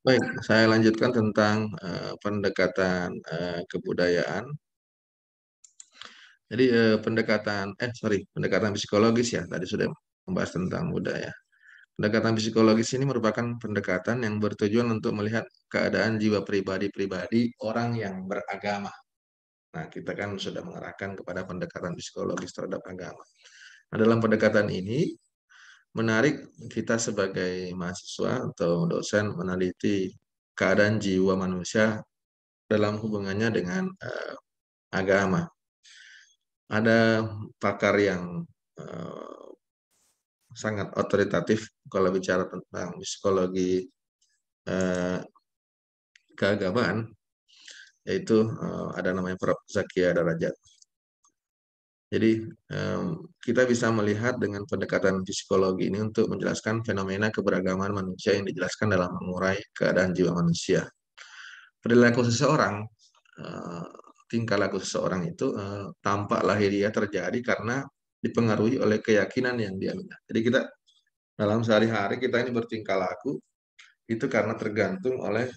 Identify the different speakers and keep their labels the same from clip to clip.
Speaker 1: Baik, saya lanjutkan tentang pendekatan kebudayaan. Jadi pendekatan psikologis ya. Tadi sudah membahas tentang budaya. Pendekatan psikologis ini merupakan pendekatan yang bertujuan untuk melihat keadaan jiwa pribadi-pribadi orang yang beragama. Nah, kita kan sudah mengarahkan kepada pendekatan psikologis terhadap agama. Nah, dalam pendekatan ini menarik kita sebagai mahasiswa atau dosen meneliti keadaan jiwa manusia dalam hubungannya dengan agama. Ada pakar yang eh, sangat otoritatif kalau bicara tentang psikologi eh, keagamaan, yaitu ada namanya Prof. Zakia Darajat. Jadi kita bisa melihat dengan pendekatan psikologi ini untuk menjelaskan fenomena keberagaman manusia yang dijelaskan dalam mengurai keadaan jiwa manusia. Perilaku seseorang, eh, tingkah laku seseorang itu tampak lahiriah terjadi karena dipengaruhi oleh keyakinan yang dia miliki. Jadi kita dalam sehari-hari kita ini bertingkah laku itu karena tergantung oleh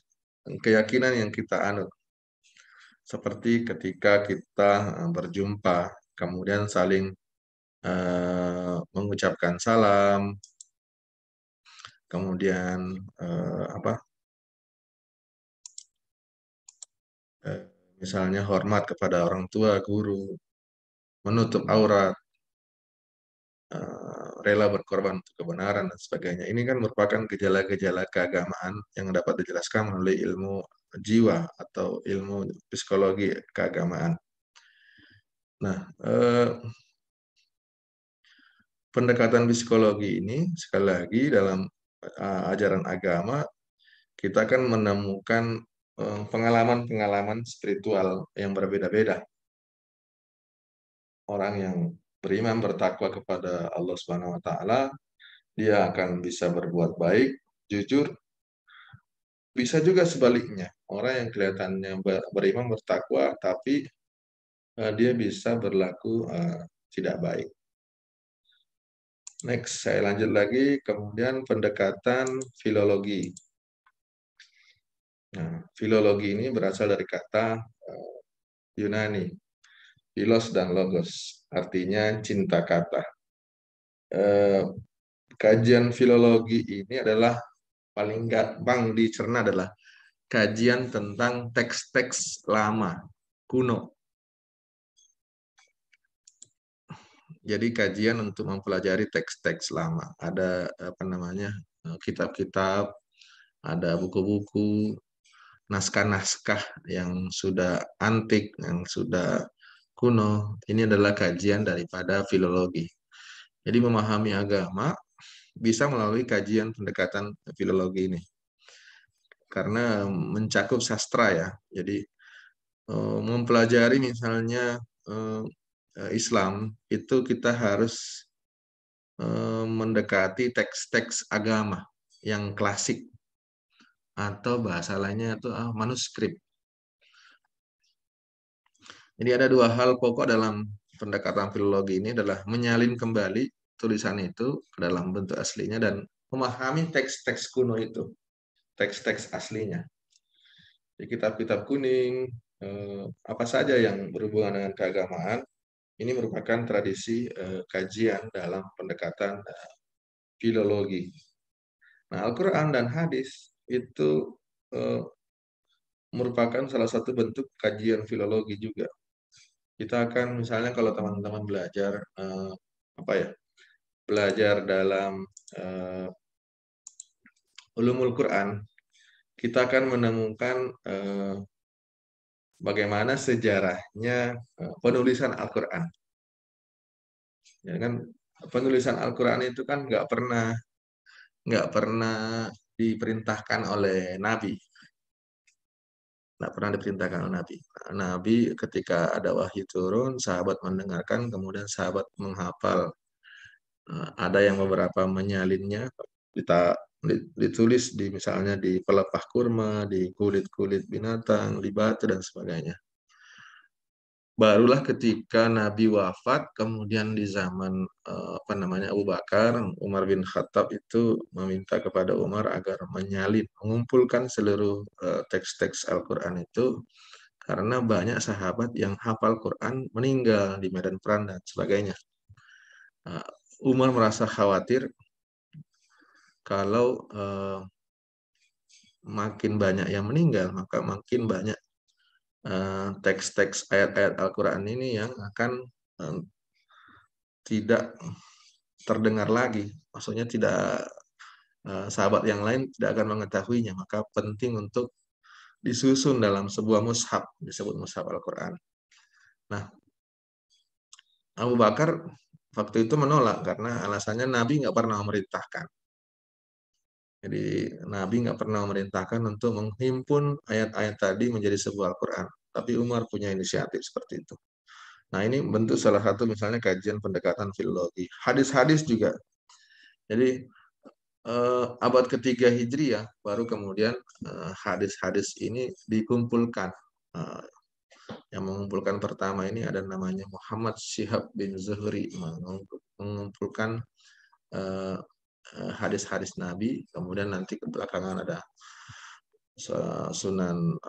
Speaker 1: keyakinan yang kita anut. Seperti ketika kita berjumpa, kemudian saling mengucapkan salam, kemudian eh, misalnya hormat kepada orang tua, guru, menutup aurat, rela berkorban untuk kebenaran dan sebagainya. Ini kan merupakan gejala-gejala keagamaan yang dapat dijelaskan melalui ilmu jiwa atau ilmu psikologi keagamaan. Nah, pendekatan psikologi ini sekali lagi dalam ajaran agama kita akan menemukan pengalaman-pengalaman spiritual yang berbeda-beda. Orang yang beriman bertakwa kepada Allah Subhanahu wa taala, dia akan bisa berbuat baik, jujur. Bisa juga sebaliknya, orang yang kelihatannya beriman bertakwa tapi dia bisa berlaku tidak baik. Next, saya lanjut lagi, kemudian pendekatan filologi. Nah, filologi ini berasal dari kata Yunani, philos dan logos, artinya cinta kata. Kajian filologi ini adalah paling gampang dicerna adalah kajian tentang teks-teks lama, kuno. Jadi kajian untuk mempelajari teks-teks lama. Ada apa namanya kitab-kitab, ada buku-buku, naskah-naskah yang sudah antik, yang sudah kuno. Ini adalah kajian daripada filologi. Jadi memahami agama bisa melalui kajian pendekatan filologi ini. Karena mencakup sastra ya. Jadi mempelajari misalnya Islam itu kita harus mendekati teks-teks agama yang klasik atau bahasa lainnya itu manuskrip. Jadi ada dua hal pokok dalam pendekatan filologi ini adalah menyalin kembali tulisan itu ke dalam bentuk aslinya dan memahami teks-teks kuno itu, teks-teks aslinya. Di kitab-kitab kuning, apa saja yang berhubungan dengan keagamaan, ini merupakan tradisi kajian dalam pendekatan filologi. Nah, Al-Quran dan hadis itu merupakan salah satu bentuk kajian filologi juga. Kita akan misalnya kalau teman-teman belajar apa ya, belajar dalam ulumul Quran, kita akan menemukan bagaimana sejarahnya penulisan Al-Quran. Ya kan, penulisan Al-Quran itu kan nggak pernah diperintahkan oleh Nabi. Nggak pernah diperintahkan oleh Nabi. Nabi ketika ada wahyu turun, sahabat mendengarkan, kemudian sahabat menghafal. Ada yang beberapa menyalinnya, ditulis di misalnya di pelepah kurma, di kulit-kulit binatang, di batu dan sebagainya. Barulah ketika Nabi wafat, kemudian di zaman Abu Bakar, Umar bin Khattab itu meminta kepada Umar agar menyalin, mengumpulkan seluruh teks-teks Al-Quran itu, karena banyak sahabat yang hafal Quran meninggal di medan perang dan sebagainya. Uh, Umar merasa khawatir kalau makin banyak yang meninggal, maka makin banyak teks-teks ayat-ayat Al-Quran ini yang akan uh, tidak terdengar lagi. Maksudnya tidak sahabat yang lain tidak akan mengetahuinya. Maka penting untuk disusun dalam sebuah mushaf, disebut mushaf Al-Quran. Nah, Abu Bakar waktu itu menolak karena alasannya Nabi nggak pernah memerintahkan. Jadi Nabi nggak pernah memerintahkan untuk menghimpun ayat-ayat tadi menjadi sebuah Al-Quran. Tapi Umar punya inisiatif seperti itu. Nah, ini bentuk salah satu misalnya kajian pendekatan filologi. Hadis-hadis juga. Jadi abad ketiga Hijriah baru kemudian hadis-hadis ini dikumpulkan. Eh, yang mengumpulkan pertama ini ada namanya Muhammad Syihab bin Zuhri, mengumpulkan hadis-hadis Nabi. Kemudian nanti ke belakangan ada Sunan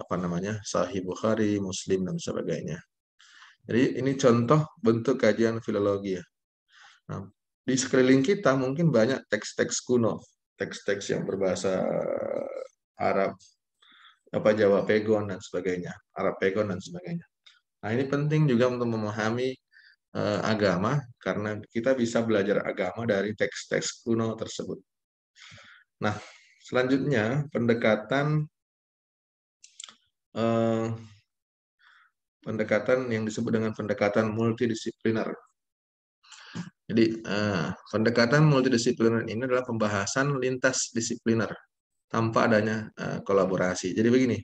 Speaker 1: Sahih Bukhari, Muslim dan sebagainya. Jadi ini contoh bentuk kajian filologi ya. Nah, di sekeliling kita mungkin banyak teks-teks kuno, teks-teks yang berbahasa Arab, Jawa Pegon dan sebagainya, Arab Pegon dan sebagainya. Nah, ini penting juga untuk memahami agama karena kita bisa belajar agama dari teks-teks kuno tersebut. Nah, selanjutnya pendekatan yang disebut dengan pendekatan multidisipliner. Jadi pendekatan multidisipliner ini adalah pembahasan lintas disipliner tanpa adanya kolaborasi. Jadi begini,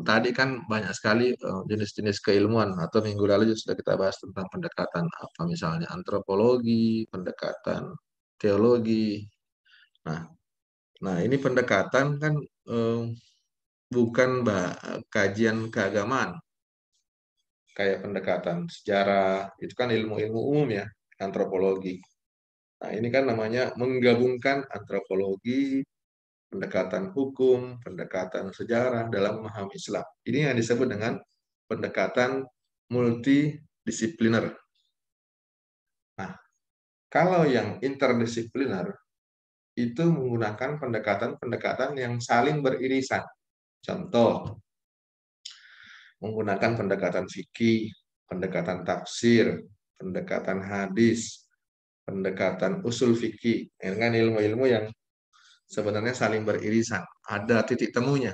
Speaker 1: tadi kan banyak sekali jenis-jenis keilmuan, atau minggu lalu juga sudah kita bahas tentang pendekatan apa misalnya antropologi, pendekatan teologi. Nah, ini pendekatan kan bukan kajian keagamaan kayak pendekatan sejarah, itu kan ilmu-ilmu umum ya, antropologi. Nah, ini kan namanya menggabungkan antropologi, pendekatan hukum, pendekatan sejarah dalam memahami Islam. Ini yang disebut dengan pendekatan multidisipliner. Nah, kalau yang interdisipliner itu menggunakan pendekatan-pendekatan yang saling beririsan. Contoh, menggunakan pendekatan fikih, pendekatan tafsir, pendekatan hadis, pendekatan usul fikih, dengan ilmu-ilmu yang sebenarnya saling beririsan. Ada titik temunya.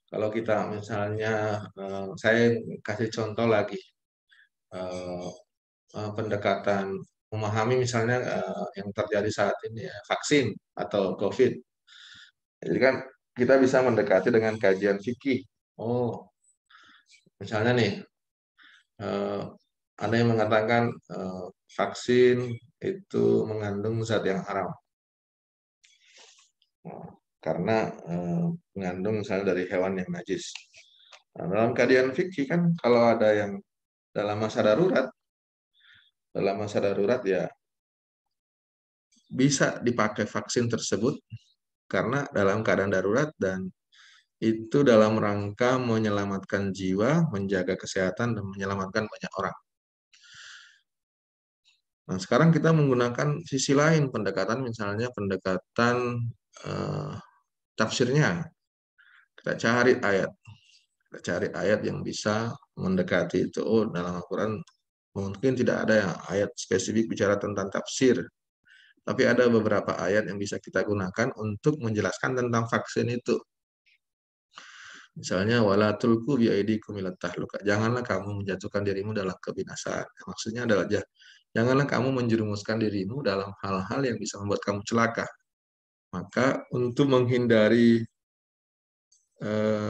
Speaker 1: Kalau kita misalnya, saya kasih contoh lagi, pendekatan memahami misalnya yang terjadi saat ini ya, vaksin atau COVID. Jadi kan kita bisa mendekati dengan kajian fikih. Oh, misalnya nih, ada yang mengatakan vaksin itu mengandung zat yang haram. Karena mengandung misalnya dari hewan yang najis. Nah, dalam kajian fikih kan kalau ada yang dalam masa darurat ya bisa dipakai vaksin tersebut karena dalam keadaan darurat dan itu dalam rangka menyelamatkan jiwa, menjaga kesehatan dan menyelamatkan banyak orang. Nah, sekarang kita menggunakan sisi lain pendekatan, misalnya pendekatan eh, tafsirnya. Kita cari ayat yang bisa mendekati itu. Oh, dalam Al-Quran mungkin tidak ada yang ayat spesifik bicara tentang tafsir, tapi ada beberapa ayat yang bisa kita gunakan untuk menjelaskan tentang vaksin itu. Misalnya wala tulqu biaidikum ilat tahluka. Janganlah kamu menjatuhkan dirimu dalam kebinasaan. Maksudnya adalah janganlah kamu menjerumuskan dirimu dalam hal-hal yang bisa membuat kamu celaka. Maka untuk menghindari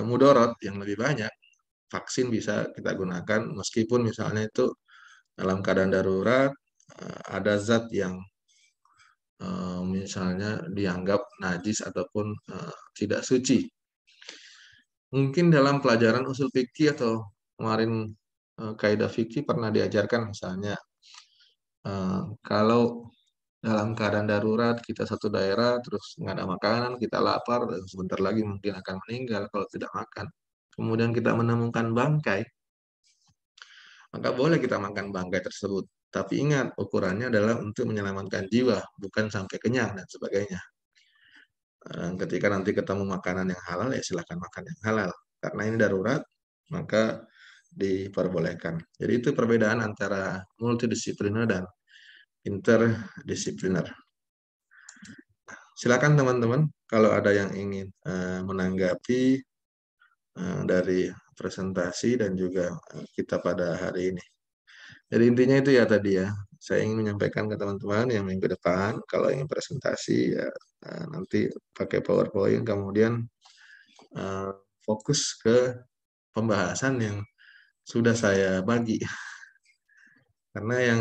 Speaker 1: mudarat yang lebih banyak, vaksin bisa kita gunakan meskipun misalnya itu dalam keadaan darurat ada zat yang misalnya dianggap najis ataupun tidak suci. Mungkin dalam pelajaran usul fikih atau kemarin kaidah fikih pernah diajarkan misalnya kalau dalam keadaan darurat kita satu daerah terus nggak ada makanan, kita lapar dan sebentar lagi mungkin akan meninggal kalau tidak makan. Kemudian kita menemukan bangkai, maka boleh kita makan bangkai tersebut. Tapi ingat, ukurannya adalah untuk menyelamatkan jiwa, bukan sampai kenyang dan sebagainya. Ketika nanti ketemu makanan yang halal, ya silahkan makan yang halal. Karena ini darurat, maka diperbolehkan. Jadi itu perbedaan antara multidisipliner dan interdisipliner. Silakan teman-teman, kalau ada yang ingin menanggapi dari presentasi dan juga kita pada hari ini. Jadi intinya itu ya tadi ya, saya ingin menyampaikan ke teman-teman yang minggu depan, kalau ingin presentasi ya nanti pakai PowerPoint, kemudian eh, fokus ke pembahasan yang sudah saya bagi. Karena yang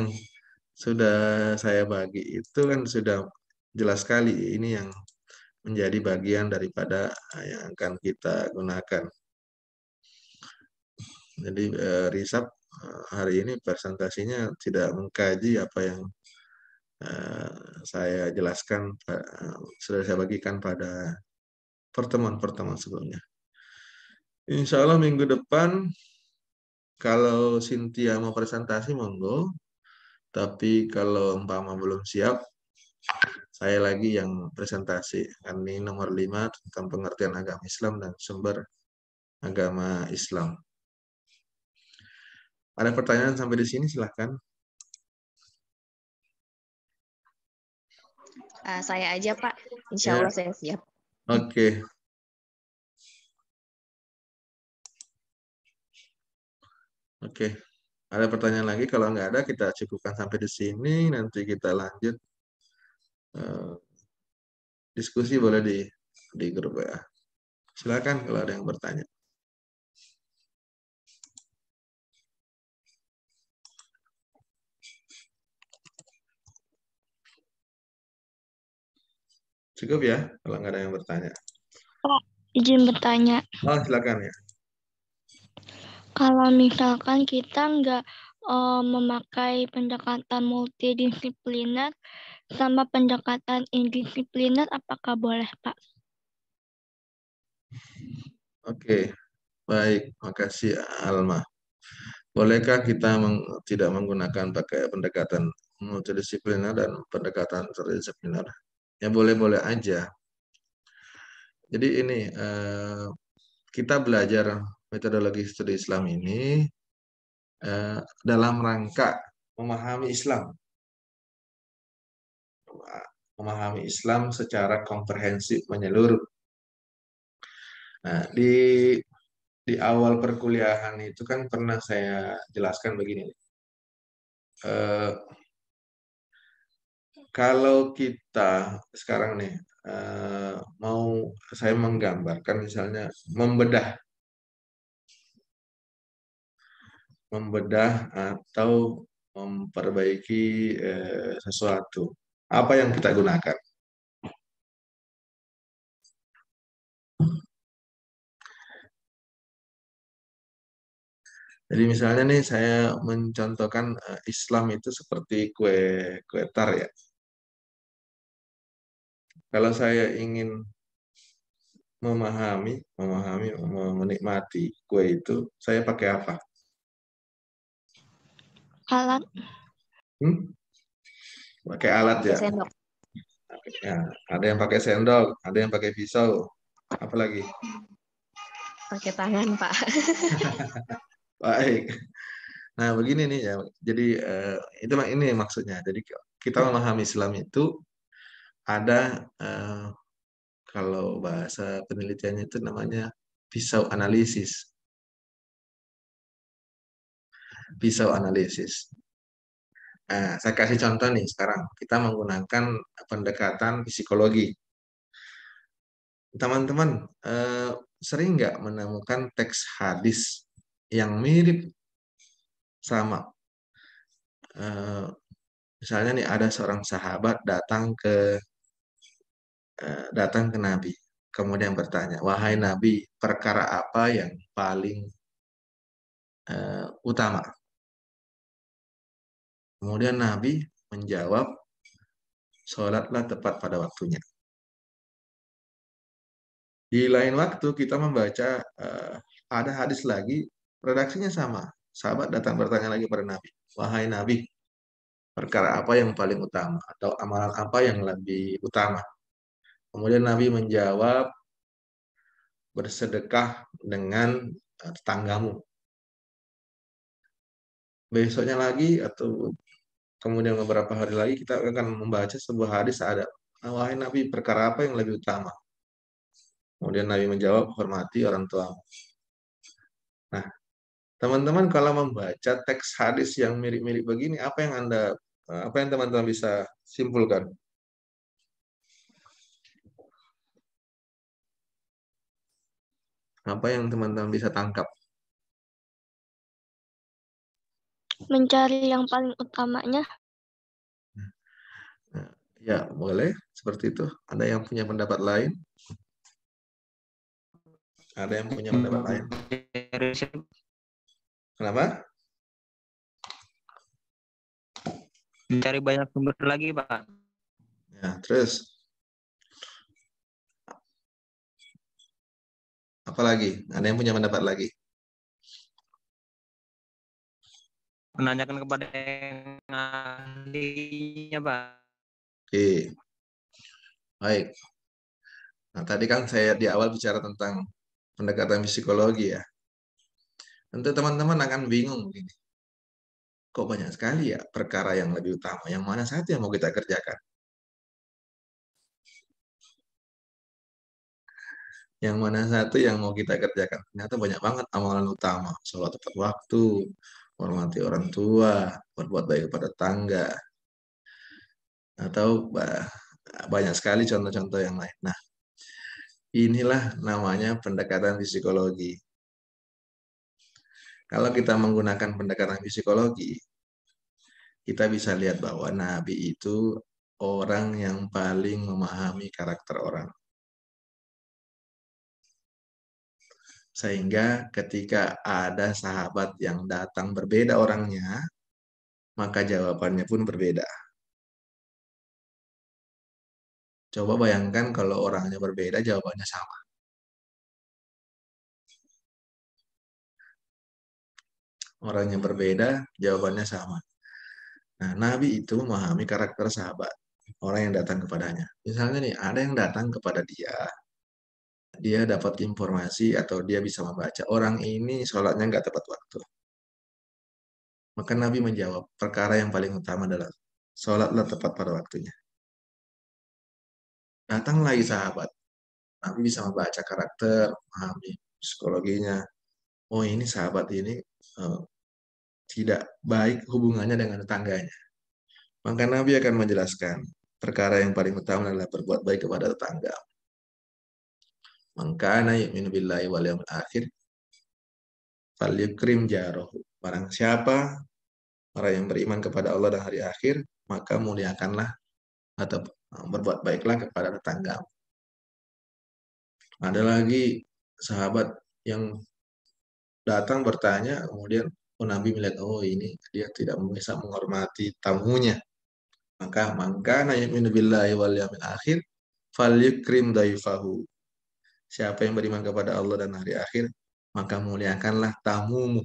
Speaker 1: sudah saya bagi itu kan sudah jelas sekali ini yang menjadi bagian daripada yang akan kita gunakan. Jadi Risap hari ini presentasinya tidak mengkaji apa yang saya jelaskan, sudah saya bagikan pada pertemuan-pertemuan sebelumnya. Insya Allah minggu depan kalau Cynthia mau presentasi monggo, tapi kalau umpama belum siap, saya lagi yang presentasi. Ini nomor 5 tentang pengertian agama Islam dan sumber agama Islam. Ada pertanyaan sampai di sini silahkan.
Speaker 2: Saya aja Pak, insya
Speaker 1: Ya,
Speaker 2: Allah saya siap.
Speaker 1: oke. Oke. Ada pertanyaan lagi? Kalau nggak ada, kita cukupkan sampai di sini. Nanti kita lanjut diskusi boleh di grup WA. Silakan kalau ada yang bertanya. Cukup ya kalau nggak ada yang bertanya.
Speaker 3: Pak, izin bertanya.
Speaker 1: Oh, silakan ya.
Speaker 3: Kalau misalkan kita nggak memakai pendekatan multidisipliner sama pendekatan indisipliner, apakah boleh, Pak?
Speaker 1: Oke, baik. Makasih Alma. Bolehkah kita tidak menggunakan pakai pendekatan multidisipliner dan pendekatan interdisipliner? Ya boleh-boleh aja. Jadi ini kita belajar metodologi studi Islam ini dalam rangka memahami Islam, memahami Islam secara komprehensif menyeluruh. Nah, di awal perkuliahan itu kan pernah saya jelaskan begini. Eh, Kalau kita sekarang nih mau saya menggambarkan misalnya membedah atau memperbaiki sesuatu. Apa yang kita gunakan? Jadi misalnya nih saya mencontohkan Islam itu seperti kue kue tar ya. Kalau saya ingin memahami, menikmati kue itu, saya pakai apa?
Speaker 3: Alat.
Speaker 1: Pakai alat ya.
Speaker 2: Sendok.
Speaker 1: Ya, ada yang pakai sendok, ada yang pakai pisau, apa lagi?
Speaker 2: Pakai tangan Pak.
Speaker 1: Baik. Nah, begini nih ya. Jadi itu ini maksudnya. Jadi kita memahami Islam itu ada kalau bahasa penelitiannya itu namanya pisau analisis. Pisau analisis. Nah, saya kasih contoh nih sekarang. Kita menggunakan pendekatan psikologi. Teman-teman sering nggak menemukan teks hadis yang mirip sama? Misalnya nih ada seorang sahabat datang ke Nabi, kemudian bertanya, wahai Nabi, perkara apa yang paling utama. Kemudian Nabi menjawab, sholatlah tepat pada waktunya. Di lain waktu kita membaca ada hadis lagi, redaksinya sama. Sahabat datang bertanya lagi pada Nabi, wahai Nabi, perkara apa yang paling utama atau amalan apa yang lebih utama? Kemudian Nabi menjawab, bersedekah dengan tetanggamu. Besoknya lagi atau kemudian beberapa hari lagi kita akan membaca sebuah hadis ada, wahai Nabi, perkara apa yang lebih utama? Kemudian Nabi menjawab, hormati orang tuamu. Nah, teman-teman kalau membaca teks hadis yang mirip-mirip begini, apa yang teman-teman bisa simpulkan? Apa yang teman-teman bisa tangkap?
Speaker 3: Mencari yang paling utamanya.
Speaker 1: Nah, ya, boleh seperti itu. Ada yang punya pendapat lain? Ada yang punya pendapat lain? Kenapa?
Speaker 4: Mencari banyak sumber lagi, Pak.
Speaker 1: Ya, terus apa lagi? Ada yang punya pendapat lagi?
Speaker 4: Menanyakan kepada yang ahlinya, Pak.
Speaker 1: Oke, baik. Nah, tadi kan saya di awal bicara tentang pendekatan psikologi ya. Tentu teman-teman akan bingung begini. Kok banyak sekali ya perkara yang lebih utama? Yang mana satu yang mau kita kerjakan? Yang mana satu yang mau kita kerjakan? Ternyata banyak banget amalan utama. Sholat tepat waktu, hormati orang tua, berbuat baik kepada tangga, atau banyak sekali contoh-contoh yang lain. Nah, inilah namanya pendekatan psikologi. Kalau kita menggunakan pendekatan psikologi, kita bisa lihat bahwa Nabi itu orang yang paling memahami karakter orang. Sehingga ketika ada sahabat yang datang berbeda orangnya, maka jawabannya pun berbeda. Coba bayangkan kalau orangnya berbeda, jawabannya sama. Orangnya berbeda, jawabannya sama. Nah, Nabi itu memahami karakter sahabat, orang yang datang kepadanya. Misalnya nih, ada yang datang kepada dia dapat informasi atau dia bisa membaca, orang ini sholatnya nggak tepat waktu. Maka Nabi menjawab, perkara yang paling utama adalah sholatlah tepat pada waktunya. Datang lagi sahabat, Nabi bisa membaca karakter, memahami psikologinya. Oh, ini sahabat ini tidak baik hubungannya dengan tetangganya. Maka Nabi akan menjelaskan, perkara yang paling utama adalah berbuat baik kepada tetangga. Man kana yu'minu billahi wal yawmil akhir falyukrim jarahu. Barang siapa orang yang beriman kepada Allah dan hari akhir, maka muliakanlah atau berbuat baiklah kepada tetangga. Ada lagi sahabat yang datang bertanya, kemudian Nabi melihat, oh ini dia tidak bisa menghormati tamunya. Maka yu'minu billahi wal yawmil akhir falyukrim daifahu. Siapa yang beriman kepada Allah dan hari akhir, maka muliakanlah tamumu.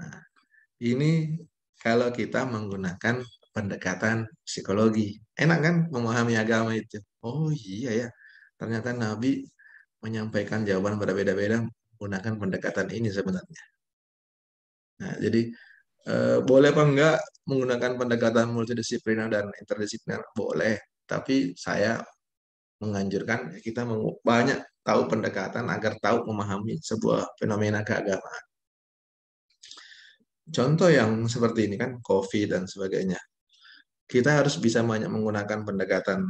Speaker 1: Nah, ini kalau kita menggunakan pendekatan psikologi. Enak kan memahami agama itu? Oh iya ya, ternyata Nabi menyampaikan jawaban berbeda-beda menggunakan pendekatan ini sebenarnya. Nah, jadi boleh apa enggak menggunakan pendekatan multidisipliner dan interdisipliner? Boleh, tapi saya menganjurkan kita banyak tahu pendekatan agar tahu memahami sebuah fenomena keagamaan. Contoh yang seperti ini kan, COVID dan sebagainya. Kita harus bisa banyak menggunakan pendekatan,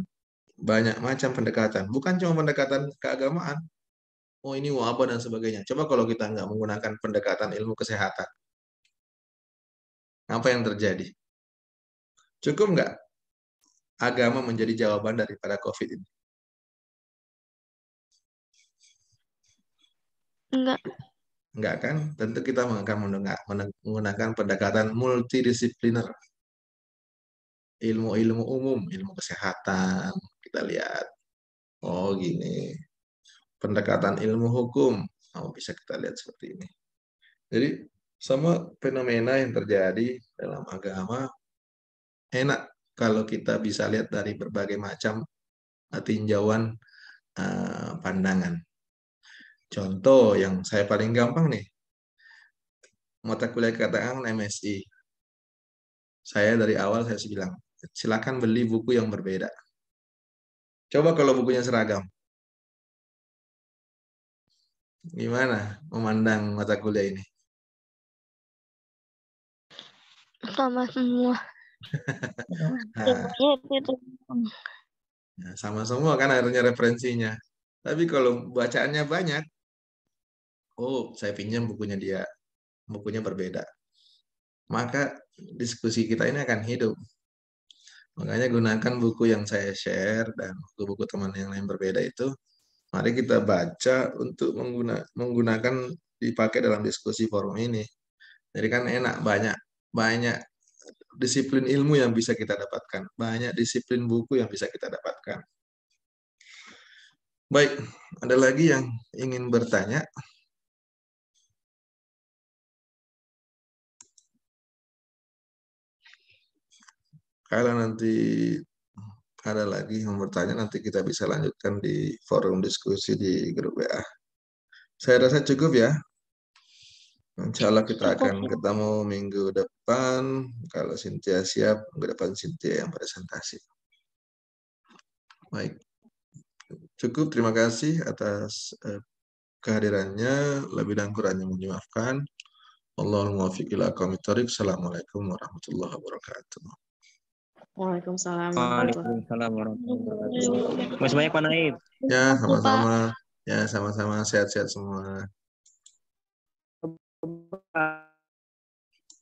Speaker 1: banyak macam pendekatan. Bukan cuma pendekatan keagamaan. Oh ini wabah dan sebagainya. Coba kalau kita nggak menggunakan pendekatan ilmu kesehatan. Apa yang terjadi? Cukup nggak agama menjadi jawaban daripada COVID ini?
Speaker 3: Enggak.
Speaker 1: Enggak kan? Tentu kita akan menggunakan pendekatan multidisipliner. Ilmu-ilmu umum, ilmu kesehatan, kita lihat. Oh gini. Pendekatan ilmu hukum, oh, bisa kita lihat seperti ini. Jadi semua fenomena yang terjadi dalam agama enak kalau kita bisa lihat dari berbagai macam tinjauan pandangan. Contoh yang saya paling gampang nih, mata kuliah katakan MSI. Saya dari awal saya bilang, silakan beli buku yang berbeda. Coba kalau bukunya seragam. Gimana memandang mata kuliah ini?
Speaker 3: Sama semua.
Speaker 1: Nah,
Speaker 3: Ilmunya itu.
Speaker 1: sama semua kan akhirnya referensinya. Tapi kalau bacaannya banyak, oh saya pinjam bukunya dia, bukunya berbeda. Maka diskusi kita ini akan hidup. Makanya gunakan buku yang saya share dan buku-buku teman yang lain berbeda itu. Mari kita baca untuk menggunakan dipakai dalam diskusi forum ini. Jadi kan enak, banyak disiplin ilmu yang bisa kita dapatkan, banyak disiplin buku yang bisa kita dapatkan. Baik, ada lagi yang ingin bertanya? Kalau nanti ada lagi yang bertanya, nanti kita bisa lanjutkan di forum diskusi di grup WA. Saya rasa cukup ya. Insya Allah kita akan ketemu minggu depan. Kalau Cynthia siap, minggu depan Cynthia yang presentasi. Baik. Cukup, terima kasih atas kehadirannya. Lebih dan kurangnya mohon dimaafkan. Allahumma muwaffiq ila aqwamit thoriq. Assalamualaikum warahmatullahi wabarakatuh.
Speaker 2: Waalaikumsalam warahmatullahi
Speaker 4: Waalaikumsalam warahmatullahi wabarakatuh. Masih banyak Pak Naib.
Speaker 1: Ya, sama-sama. Ya, sama-sama. Sehat-sehat semua.
Speaker 4: Pak.